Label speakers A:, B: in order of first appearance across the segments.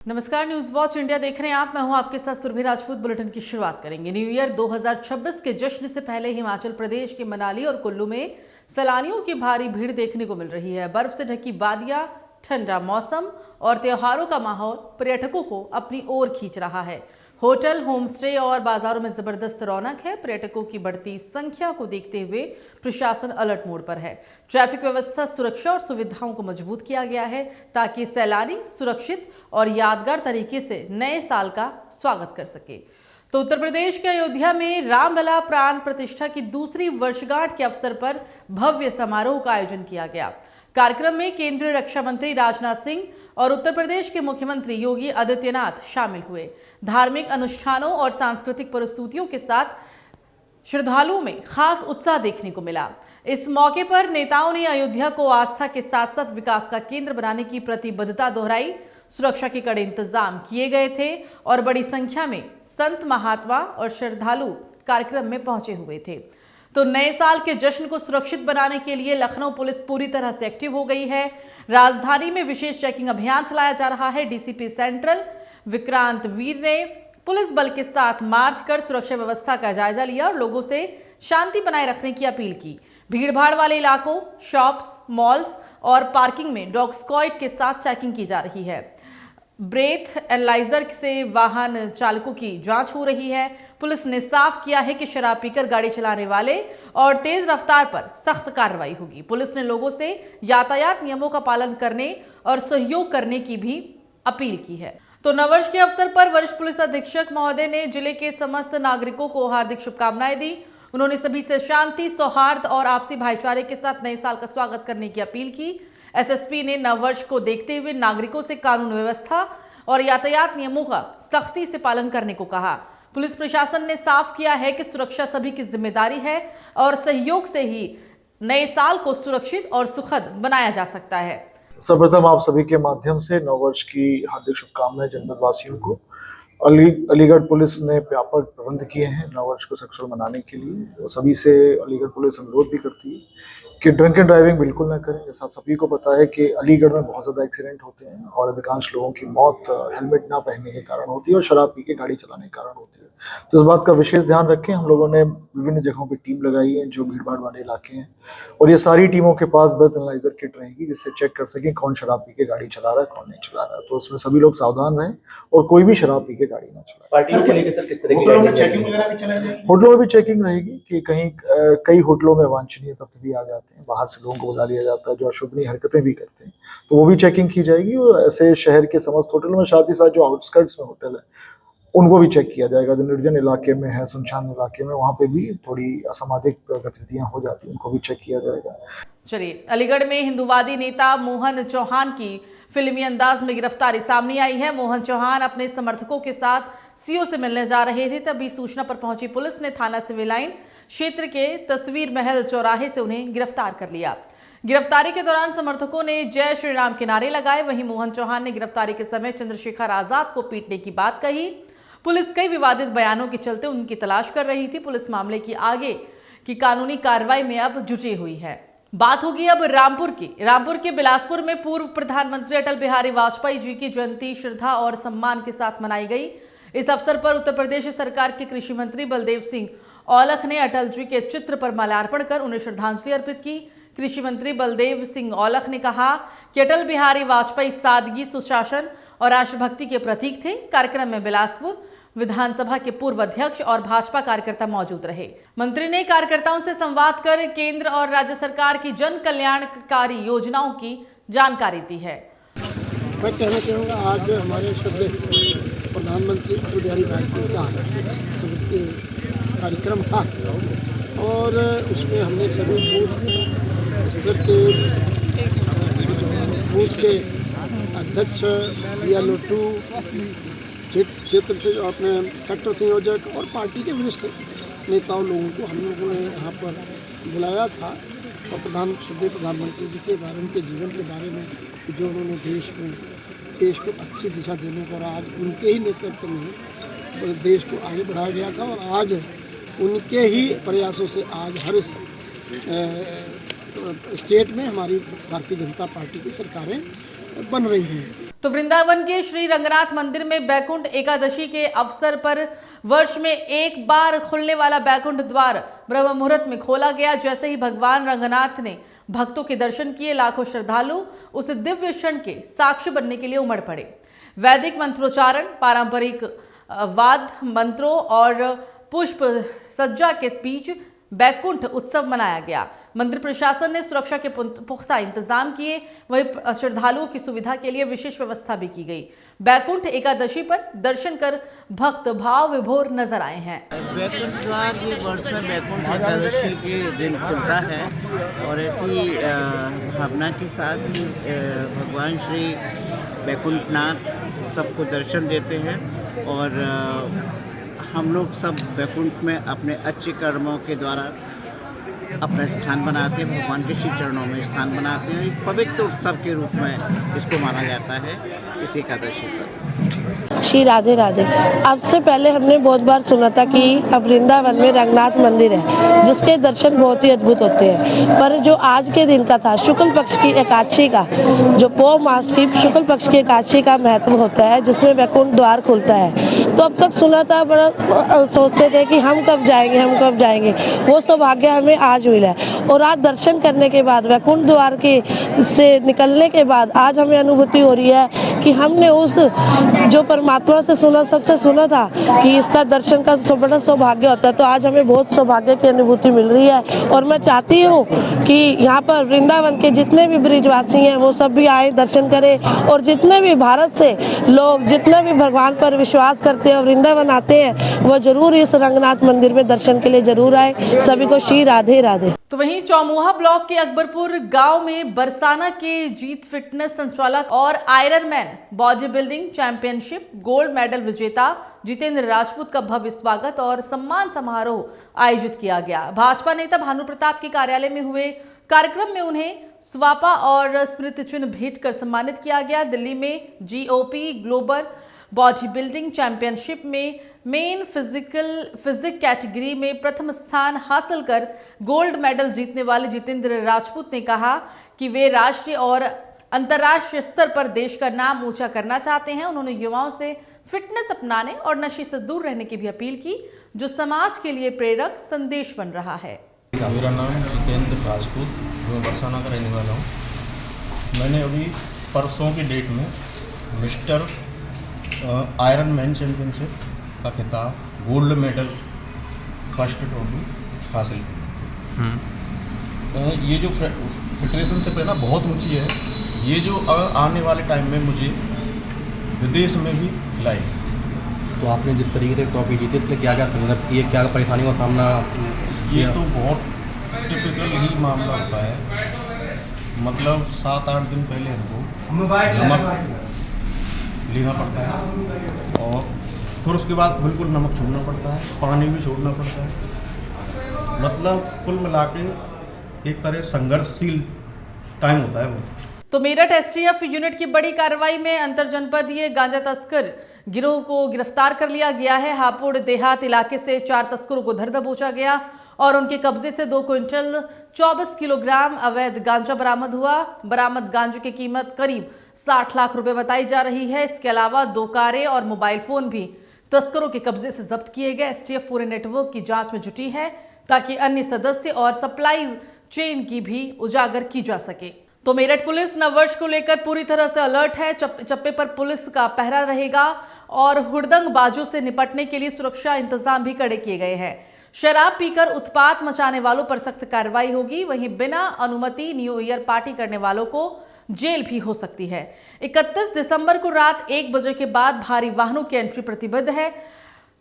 A: नमस्कार, news watch India देख रहे हैं आप। मैं हूं आपके साथ सुरभि राजपूत। बुलेटिन की शुरुआत करेंगे। न्यू ईयर 2026 के जश्न से पहले हिमाचल प्रदेश के मनाली और कुल्लू में सैलानियों की भारी भीड़ देखने को मिल रही है। बर्फ से ढकी वादियां, ठंडा मौसम और त्योहारों का माहौल पर्यटकों को अपनी ओर खींच रहा है। होटल, होमस्टे और बाजारों में जबरदस्त रौनक है। पर्यटकों की बढ़ती संख्या को देखते हुए प्रशासन अलर्ट मोड पर है। ट्रैफिक व्यवस्था, सुरक्षा और सुविधाओं को मजबूत किया गया है ताकि सैलानी सुरक्षित और यादगार तरीके से नए साल का स्वागत कर सके। तो उत्तर प्रदेश के अयोध्या में रामलला प्राण प्रतिष्ठा की दूसरी वर्षगांठ के अवसर पर भव्य समारोह का आयोजन किया गया। कार्यक्रम में केंद्रीय रक्षा मंत्री राजनाथ सिंह और उत्तर प्रदेश के मुख्यमंत्री योगी आदित्यनाथ शामिल हुए। धार्मिक अनुष्ठानों और सांस्कृतिक प्रस्तुतियों के साथ श्रद्धालुओं में खास उत्साह देखने को मिला। इस मौके पर नेताओं ने अयोध्या को आस्था के साथ साथ विकास का केंद्र बनाने की प्रतिबद्धता दोहराई। सुरक्षा के कड़े इंतजाम किए गए थे और बड़ी संख्या में संत, महात्मा और श्रद्धालु कार्यक्रम में पहुंचे हुए थे। तो नए साल के जश्न को सुरक्षित बनाने के लिए लखनऊ पुलिस पूरी तरह से एक्टिव हो गई है। राजधानी में विशेष चेकिंग अभियान चलाया जा रहा है। डीसीपी सेंट्रल विक्रांत वीर ने पुलिस बल के साथ मार्च कर सुरक्षा व्यवस्था का जायजा लिया और लोगों से शांति बनाए रखने की अपील की। भीड़भाड़ वाले इलाकों, शॉप्स, मॉल्स और पार्किंग में डॉग स्क्वाड के साथ चेकिंग की जा रही है। ब्रेथ एनालाइजर से वाहन चालकों की जांच हो रही है। पुलिस ने साफ किया है कि शराब पीकर गाड़ी चलाने वाले और तेज रफ्तार पर सख्त कार्रवाई होगी। पुलिस ने लोगों से यातायात नियमों का पालन करने और सहयोग करने की भी अपील की है। तो नववर्ष के अवसर पर वरिष्ठ पुलिस अधीक्षक महोदय ने जिले के समस्त नागरिकों को हार्दिक शुभकामनाएं दी। उन्होंने सभी से शांति, सौहार्द और आपसी भाईचारे के साथ नए साल का स्वागत करने की अपील की। एसएसपी ने नववर्ष को देखते हुए नागरिकों से कानून व्यवस्था और यातायात नियमों का सख्ती से पालन करने को कहा। पुलिस प्रशासन ने साफ किया है कि सुरक्षा सभी की जिम्मेदारी है और सहयोग से ही नए साल को सुरक्षित और सुखद बनाया जा सकता है।
B: सर्वप्रथम आप सभी के माध्यम से नववर्ष की हार्दिक शुभकामनाएं जनपद वासियों को। अलीगढ़ पुलिस ने व्यापक प्रबंध किए हैं नववर्ष को सक्षम मनाने के लिए। तो सभी से अलीगढ़ पुलिस अनुरोध भी करती है कि ड्रिंक एंड ड्राइविंग बिल्कुल ना करें। जैसा आप सभी को पता है कि अलीगढ़ में बहुत ज़्यादा एक्सीडेंट होते हैं और अधिकांश लोगों की मौत हेलमेट ना पहनने के कारण होती है और शराब पी के गाड़ी चलाने के कारण होती है। तो इस बात का विशेष ध्यान रखें। हम लोगों ने विभिन्न जगहों पर टीम लगाई है जो भीड़ भाड़ वाले इलाके हैं और ये सारी टीमों के पास ब्रेथ एनालाइजर किट रहेगी जिससे चेक कर सकें कौन शराब पी के गाड़ी चला रहा है, कौन नहीं चला रहा है। तो उसमें सभी लोग सावधान रहें और कोई भी शराब पी के गाड़ी ना चलाए।
C: पार्टियों को लेकर सर किस तरह की
B: होटलों में चेकिंग वगैरह भी चलाएंगे? होटलों में भी चेकिंग रहेगी कि कहीं कई होटलों में वांछनीय तत्व भी आ जाते हैं, बाहर से लोगों को बुला लिया जाता है जो अशुभनीय हरकतें भी करते हैं, तो वो भी चेकिंग की जाएगी। और ऐसे शहर के समस्त होटलों में, साथ ही साथ जो आउटस्कर्ट्स में होटल है उनको भी चेक किया जाएगा। जो निर्जन इलाके में है, सुनसान इलाके में, वहाँ पे भी थोड़ी असामाजिक गतिविधियां हो जाती हैं, उनको भी चेक किया जाएगा।
A: चलिए, अलीगढ़ में हिंदूवादी नेता मोहन चौहान की फिल्मी अंदाज में गिरफ्तारी सामने आई है। मोहन चौहान अपने समर्थकों के साथ सीओ से मिलने जा रहे थे, तभी सूचना पर पहुंची पुलिस ने थाना सिविल लाइन क्षेत्र के तस्वीर महल चौराहे से उन्हें गिरफ्तार कर लिया। गिरफ्तारी के दौरान समर्थकों ने जय श्री राम के नारे लगाए। वहीं मोहन चौहान ने गिरफ्तारी के समय चंद्रशेखर आजाद को पीटने की बात कही। पुलिस कई विवादित बयानों के चलते उनकी तलाश कर रही थी। पुलिस मामले की आगे की कानूनी कार्रवाई में अब जुटी हुई है। बात होगी अब रामपुर की। रामपुर के बिलासपुर में पूर्व प्रधानमंत्री अटल बिहारी वाजपेयी जी की जयंती श्रद्धा और सम्मान के साथ मनाई गई। इस अवसर पर उत्तर प्रदेश सरकार के कृषि मंत्री बलदेव सिंह औलख ने अटल जी के चित्र पर माल्यार्पण कर उन्हें श्रद्धांजलि अर्पित की। कृषि मंत्री बलदेव सिंह औलख ने कहा कि अटल बिहारी वाजपेयी सादगी, सुशासन और राष्ट्रभक्ति के प्रतीक थे। कार्यक्रम में बिलासपुर विधानसभा के पूर्व अध्यक्ष और भाजपा कार्यकर्ता मौजूद रहे। मंत्री ने कार्यकर्ताओं से संवाद कर केंद्र और राज्य सरकार की जन कल्याणकारी योजनाओं की जानकारी दी है।
D: मैं कहना चाहूँगा, आज हमारे श्रद्धेय प्रधानमंत्री अटल बिहारी वाजपेयी का स्मृति कार्यक्रम था और उसमें हमने सभी बूथ के अध्यक्ष या लोटू क्षेत्र से अपने सेक्टर संयोजक और पार्टी के वरिष्ठ नेताओं लोगों को हम लोगों ने यहाँ पर बुलाया था और प्रधानमंत्री जी के बारे में, उनके जीवन के बारे में कि जो उन्होंने देश को अच्छी दिशा देने का, और आज उनके ही नेतृत्व में देश को आगे बढ़ाया गया था और आज उनके ही प्रयासों से आज हर स्टेट में हमारी भारतीय जनता पार्टी की सरकारें बन रही हैं।
A: तो वृंदावन के श्री रंगनाथ मंदिर में बैकुंठ एकादशी के अवसर पर वर्ष में एक बार खुलने वाला बैकुंठ द्वार ब्रह्म मुहूर्त में खोला गया। जैसे ही भगवान रंगनाथ ने भक्तों के दर्शन किए, लाखों श्रद्धालु उस दिव्य क्षण के साक्षी बनने के लिए उमड़ पड़े। वैदिक मंत्रोच्चारण, पारंपरिक वाद्य मंत्रों और पुष्प सज्जा के बीच बैकुंठ उत्सव मनाया गया। मंदिर प्रशासन ने सुरक्षा के पुख्ता इंतजाम किए, वहीं श्रद्धालुओं की सुविधा के लिए विशेष व्यवस्था भी की गई। बैकुंठ एकादशी पर दर्शन कर भक्त भाव विभोर नजर आए हैं।
C: बैकुंठ द्वार ये वर्ष में बैकुंठ एकादशी के दिन खुलता है और ऐसी भावना के साथ ही भगवान श्री बैकुंठनाथ सबको दर्शन देते हैं और हम लोग सब बैकुंठ में अपने अच्छे कर्मों के द्वारा अपना स्थान बनाते हैं, भगवान के श्री चरणों में स्थान बनाते हैं। एक पवित्र उत्सव के रूप में इसको माना जाता है इस एकादशी पर।
E: श्री राधे राधे। अब से पहले हमने बहुत बार सुना था कि अब वृंदावन में रंगनाथ मंदिर है जिसके दर्शन बहुत ही अद्भुत होते हैं, पर जो आज के दिन का था शुक्ल पक्ष की एकादशी का, जो पौ मास की शुक्ल पक्ष की एकादशी का महत्व होता है जिसमें वैकुंठ द्वार खुलता है। तो अब तक सुना था, बड़ा सोचते थे कि हम कब जाएंगे। वो सौभाग्य हमें आज मिला है और आज दर्शन करने के बाद वैकुंठ द्वार के से निकलने के बाद आज हमें अनुभूति हो रही है कि हमने उस जो परमात्मा से सबसे सुना था कि इसका दर्शन का बड़ा सौभाग्य होता है, तो आज हमें बहुत सौभाग्य की अनुभूति मिल रही है। और मैं चाहती हूँ कि यहाँ पर वृंदावन के जितने भी ब्रिजवासी हैं वो सब भी आए, दर्शन करें, और जितने भी भारत से लोग जितने भी भगवान पर विश्वास करते हैं वृंदावन आते हैं वो जरूर इस रंगनाथ मंदिर में दर्शन के लिए जरूर आए। सभी को श्री राधे राधे।
A: तो वहीं चौमुहा ब्लॉक के अकबरपुर गांव में बरसाना के जीत फिटनेस संचालक और iron man body building championship gold medal विजेता जितेंद्र राजपूत का भव्य स्वागत और सम्मान समारोह आयोजित किया गया। भाजपा नेता भानु प्रताप के कार्यालय में हुए कार्यक्रम में उन्हें स्वापा और स्मृति चिन्ह भेंट कर सम्मानित किया गया। दिल्ली में GOP global body building championship में मेन फिजिक कैटेगरी में प्रथम स्थान हासिल कर गोल्ड मेडल जीतने वाले जितेंद्र राजपूत ने कहा कि वे राष्ट्रीय और अंतर्राष्ट्रीय स्तर पर देश का नाम ऊंचा करना चाहते हैं। उन्होंने युवाओं से फिटनेस अपनाने और नशे से दूर रहने की भी अपील की, जो समाज के लिए प्रेरक संदेश बन रहा है।
F: मेरा नाम जितेंद्र राजपूत, मैं बरसाना का रहने वाला हूँ। मैंने अभी परसों की डेट में मिस्टर आयरन मैन चैम्पियनशिप का खिताब, गोल्ड मेडल, फर्स्ट ट्रॉफी हासिल की। ये जो फेडरेशनशिप है ना बहुत ऊंची है, ये जो आने वाले टाइम में मुझे विदेश में भी खिलाएगी।
G: तो आपने जिस तरीके से ट्रॉफी जीती इसके लिए क्या क्या संघर्ष किए, क्या परेशानियों का सामना?
F: ये तो बहुत टिपिकल ही मामला होता है। मतलब 7-8 दिन पहले हमको नमक लेना पड़ता है और फिर उसके बाद बिल्कुल नमक छोड़ना पड़ता है, पानी भी छोड़ना पड़ता है। मतलब कुल मिला के एक तरह संघर्षशील टाइम होता है वो।
A: तो मेरठ एसटीएफ यूनिट की बड़ी कार्रवाई में अंतर जनपदीय गांजा तस्कर गिरोह को गिरफ्तार कर लिया गया है। हापुड़ देहात इलाके से 4 तस्करों को धर दबोचा गया और उनके कब्जे से 2 क्विंटल 24 किलोग्राम अवैध गांजा बरामद हुआ। बरामद गांजे की कीमत करीब 60 लाख रुपए बताई जा रही है। इसके अलावा 2 कारें और मोबाइल फोन भी तस्करों के कब्जे से जब्त किए गए। एसटीएफ पूरे नेटवर्क की जांच में जुटी है ताकि अन्य सदस्य और सप्लाई चेन की भी उजागर की जा सके। तो मेरठ पुलिस नववर्ष को लेकर पूरी तरह से अलर्ट है। चप्पे पर पुलिस का पहरा रहेगा और हुड़दंगबाजों से निपटने के लिए सुरक्षा इंतजाम भी कड़े किए गए हैं। शराब पीकर उत्पात मचाने वालों पर सख्त कार्रवाई होगी। वहीं बिना अनुमति न्यू ईयर पार्टी करने वालों को जेल भी हो सकती है। 31 दिसंबर को रात 1 बजे के बाद भारी वाहनों की एंट्री प्रतिबंध है।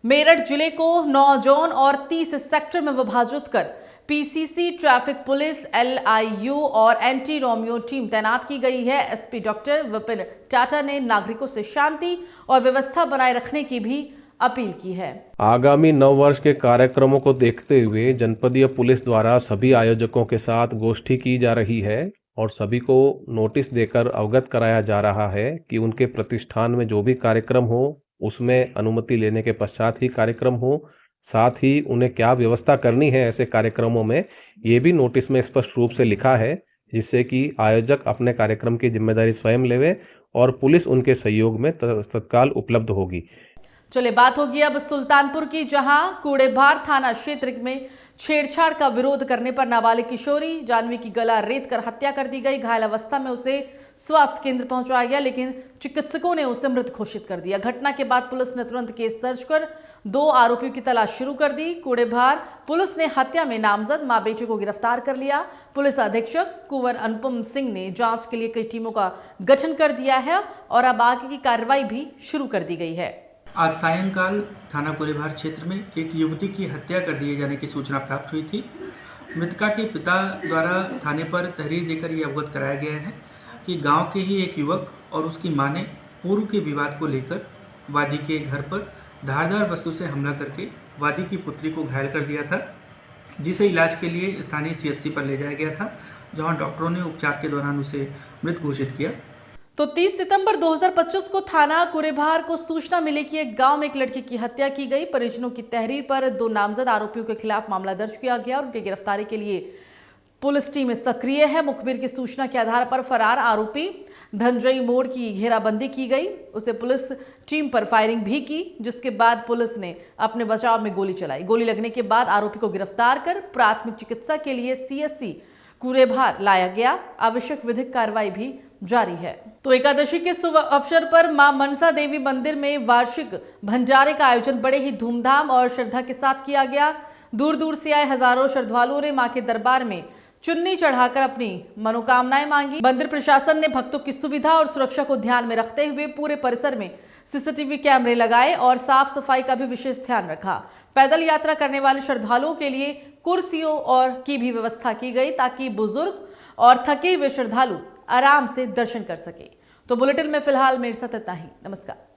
A: मेरठ जिले को 9 जोन और 30 सेक्टर में विभाजित कर पीसीसी, ट्रैफिक पुलिस, LIU और एंटी रोमियो टीम तैनात की गई है। एसपी डॉक्टर विपिन टाटा ने नागरिकों से शांति और व्यवस्था बनाए रखने की भी अपील की है।
G: आगामी नववर्ष के कार्यक्रमों को देखते हुए जनपदीय पुलिस द्वारा सभी आयोजकों के साथ गोष्ठी की जा रही है और सभी को नोटिस देकर अवगत कराया जा रहा है कि उनके प्रतिष्ठान में जो भी कार्यक्रम हो उसमें अनुमति लेने के पश्चात ही कार्यक्रम हो। साथ ही उन्हें क्या व्यवस्था करनी है ऐसे कार्यक्रमों में, ये भी नोटिस में स्पष्ट रूप से लिखा है, जिससे कि आयोजक अपने कार्यक्रम की जिम्मेदारी स्वयं लेवे और पुलिस उनके सहयोग में तत्काल उपलब्ध होगी।
A: चलिए बात होगी अब सुल्तानपुर की, जहां कूड़ेभार थाना क्षेत्र में छेड़छाड़ का विरोध करने पर नाबालिग किशोरी जाह्नवी की गला रेत कर हत्या कर दी गई। घायल अवस्था में उसे स्वास्थ्य केंद्र पहुंचाया गया, लेकिन चिकित्सकों ने उसे मृत घोषित कर दिया। घटना के बाद पुलिस ने तुरंत केस दर्ज कर 2 आरोपियों की तलाश शुरू कर दी। कूड़ेभार पुलिस ने हत्या में नामजद मां बेटे को गिरफ्तार कर लिया। पुलिस अधीक्षक कुंवर अनुपम सिंह ने जांच के लिए कई टीमों का गठन कर दिया है और अब आगे की कार्रवाई भी शुरू कर दी गई है।
H: आज सायंकाल थाना कूड़ेभार क्षेत्र में एक युवती की हत्या कर दिए जाने की सूचना प्राप्त हुई थी। मृतका के पिता द्वारा थाने पर तहरीर देकर ये अवगत कराया गया है कि गांव के ही एक युवक और उसकी मां ने पूर्व के विवाद को लेकर वादी के घर पर धारदार वस्तु से हमला करके वादी की पुत्री को घायल कर दिया था, जिसे इलाज के लिए स्थानीय CHC पर ले जाया गया था, जहां डॉक्टरों ने उपचार के दौरान उसे मृत घोषित किया।
A: तो 30 सितंबर 2025 को थाना कूड़ेभार को सूचना मिली कि एक गांव में एक लड़की की हत्या की गई। परिजनों की तहरीर पर 2 नामजद आरोपियों के खिलाफ मामला दर्ज किया गया और उनकी गिरफ्तारी के लिए पुलिस टीम सक्रिय है। मुखबिर की सूचना के आधार पर फरार आरोपी धनजई मोड़ की घेराबंदी की गई। उसे पुलिस टीम पर फायरिंग भी की, जिसके बाद पुलिस ने अपने बचाव में गोली चलाई। गोली लगने के बाद आरोपी को गिरफ्तार कर प्राथमिक चिकित्सा के लिए CHC कूड़ेभार लाया गया। आवश्यक विधिक कार्रवाई भी जारी है। तो एकादशी के शुभ अवसर पर मां मनसा देवी मंदिर में वार्षिक भंडारे का आयोजन बड़े ही धूमधाम और श्रद्धा के साथ किया गया। दूर दूर से आए हजारों श्रद्धालुओं ने मां के दरबार में चुन्नी चढ़ाकर अपनी मनोकामनाएं मांगी। मंदिर प्रशासन ने भक्तों की सुविधा और सुरक्षा को ध्यान में रखते हुए पूरे परिसर में CCTV कैमरे लगाए और साफ सफाई का भी विशेष ध्यान रखा। पैदल यात्रा करने वाले श्रद्धालुओं के लिए कुर्सियों और की भी व्यवस्था की गई, ताकि बुजुर्ग और थके हुए श्रद्धालु आराम से दर्शन कर सके। तो बुलेटिन में फिलहाल मेरे साथ इतना ही। नमस्कार।